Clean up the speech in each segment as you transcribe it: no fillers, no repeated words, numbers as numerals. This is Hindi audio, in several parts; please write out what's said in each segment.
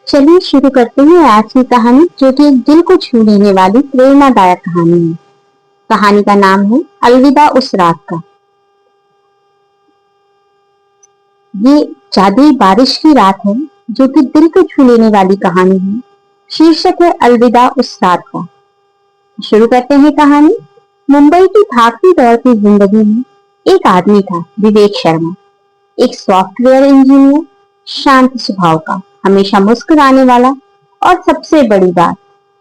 चलिए शुरू करते हैं आज की कहानी, जो कि एक दिल को छू लेने वाली प्रेरणादायक कहानी है। कहानी का नाम है अलविदा उस रात का। ये जादुई बारिश की रात है, जो कि दिल को छू लेने वाली कहानी है। शीर्षक है अलविदा उस रात का। शुरू करते हैं कहानी। मुंबई की भागती दौड़ती जिंदगी में एक आदमी था, विवेक शर्मा। एक सॉफ्टवेयर इंजीनियर, शांत स्वभाव का, हमेशा मुस्कुराने वाला और सबसे बड़ी बात,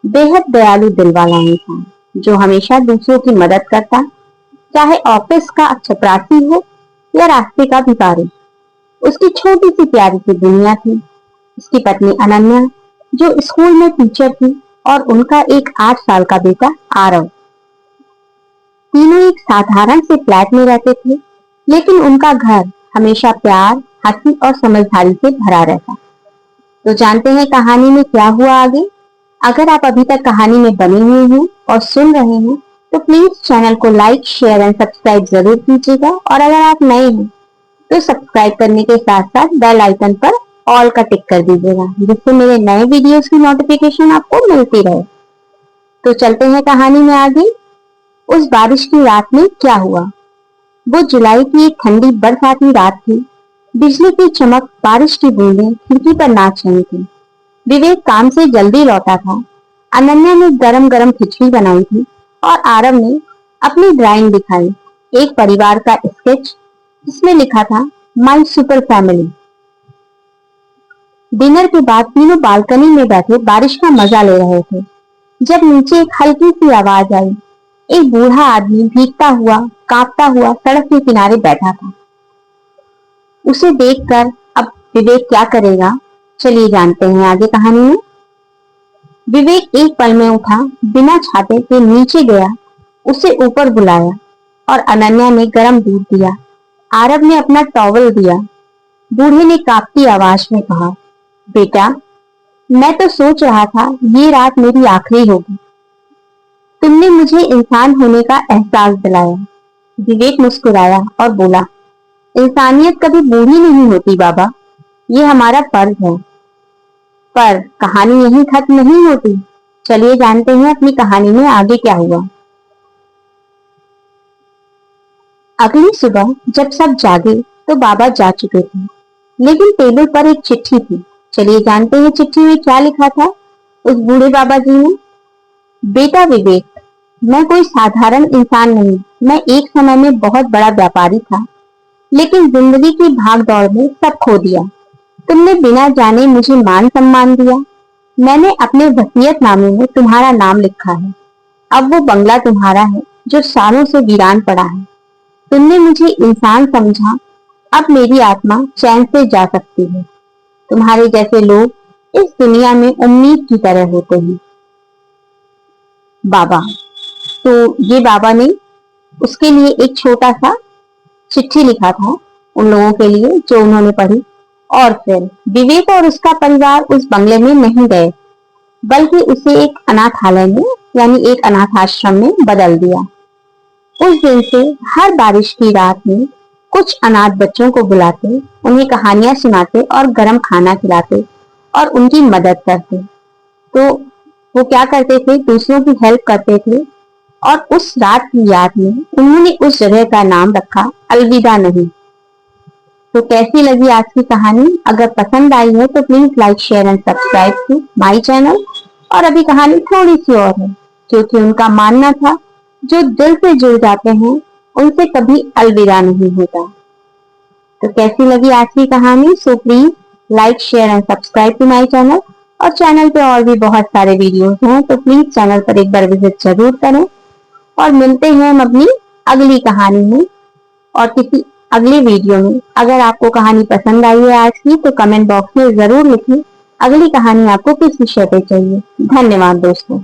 बेहद दयालु दिल वाला इंसान, जो हमेशा दूसरों की मदद करता, चाहे ऑफिस का चपरासी हो या रास्ते का भिखारी। उसकी छोटी सी प्यारी सी दुनिया थी। उसकी पत्नी अनन्या, जो स्कूल में टीचर थी, और उनका एक 8 साल का बेटा आरव। तीनों एक साधारण से फ्लैट में रहते थे, लेकिन उनका घर हमेशा प्यार, हंसी और समझदारी से भरा रहता। तो जानते हैं कहानी में क्या हुआ आगे। अगर आप अभी तक कहानी में बने हुए हैं और सुन रहे हैं, तो प्लीज चैनल को लाइक, शेयर एंड सब्सक्राइब जरूर कीजिएगा। और अगर आप नए हैं तो सब्सक्राइब करने के साथ साथ बेल आइकन पर ऑल का टिक कर दीजिएगा, जिससे मेरे नए वीडियोस की नोटिफिकेशन आपको मिलती रहे। तो चलते हैं कहानी में आगे। उस बारिश की रात में क्या हुआ। वो जुलाई की एक ठंडी बरसाती रात थी। बिजली की चमक, बारिश की बूंदें खिड़की पर नाच रही थी। विवेक काम से जल्दी लौटा था। अनन्या ने गरम गरम खिचड़ी बनाई थी और आरव ने अपनी ड्राइंग दिखाई, एक परिवार का स्केच जिसमें लिखा था माई सुपर फैमिली। डिनर के बाद तीनों बालकनी में बैठे बारिश का मजा ले रहे थे, जब नीचे एक हल्की सी आवाज आई। एक बूढ़ा आदमी भीगता हुआ, कांपता हुआ सड़क के किनारे बैठा था। उसे देखकर अब विवेक क्या करेगा, चलिए जानते हैं आगे कहानी में। विवेक एक पल में उठा, बिना छाते के नीचे गया, उसे ऊपर बुलाया और अनन्या ने गरम दूध दिया। आरव ने अपना टॉवल दिया। बूढ़े ने कांपती आवाज में कहा, बेटा, मैं तो सोच रहा था ये रात मेरी आखिरी होगी। तुमने मुझे इंसान होने का एहसास दिलाया। विवेक मुस्कुराया और बोला, इंसानियत कभी बूढ़ी नहीं होती बाबा, ये हमारा फर्ज है। पर कहानी यहीं खत्म नहीं होती। चलिए जानते हैं अपनी कहानी में आगे क्या हुआ। अगली सुबह जब सब जागे तो बाबा जा चुके थे, लेकिन टेबल पर एक चिट्ठी थी। चलिए जानते हैं चिट्ठी में क्या लिखा था उस बूढ़े बाबा जी ने। बेटा विवेक, मैं कोई साधारण इंसान नहीं। मैं एक समय में बहुत बड़ा व्यापारी था, लेकिन जिंदगी की भाग दौड़ में सब खो दिया। तुमने बिना जाने मुझे मान सम्मान दिया। मैंने अपने वसीयतनामे में तुम्हारा नाम लिखा है। अब वो बंगला तुम्हारा है, जो सालों से वीरान पड़ा है। तुमने मुझे इंसान समझा, अब मेरी आत्मा चैन से जा सकती है। तुम्हारे जैसे लोग इस दुनिया में उम्मीद की तरह होते हैं। बाबा। तो ये बाबा ने उसके लिए एक छोटा सा चिट्ठी लिखा था उन लोगों के लिए जो उन्होंने पढ़ी। और फिर विवेक और उसका परिवार उस बंगले में नहीं गए, बल्कि उसे एक अनाथालय में, यानी एक अनाथ आश्रम में बदल दिया। उस दिन से हर बारिश की रात में कुछ अनाथ बच्चों को बुलाते, उन्हें कहानियां सुनाते और गर्म खाना खिलाते और उनकी मदद करते। तो वो क्या करते थे, दूसरों की हेल्प करते थे। और उस रात की याद में उन्होंने उस जगह का नाम रखा अलविदा नहीं। तो कैसी लगी आज की कहानी? अगर पसंद आई है तो please like, share and subscribe to my channel. और अभी कहानी थोड़ी सी और है, क्योंकि उनका मानना था जो दिल से जुड़ जाते हैं उनसे कभी अलविदा नहीं होता। तो कैसी लगी आज की कहानी? So please like, share and subscribe to my channel. और चैनल पे और भी बहुत सारे वीडियोस हैं, तो प्लीज चैनल पर एक बार विजिट जरूर करें। और मिलते हैं हम अपनी अगली कहानी में और किसी अगली वीडियो में। अगर आपको कहानी पसंद आई है आज की, तो कमेंट बॉक्स में जरूर लिखें अगली कहानी आपको किस विषय पे चाहिए। धन्यवाद दोस्तों।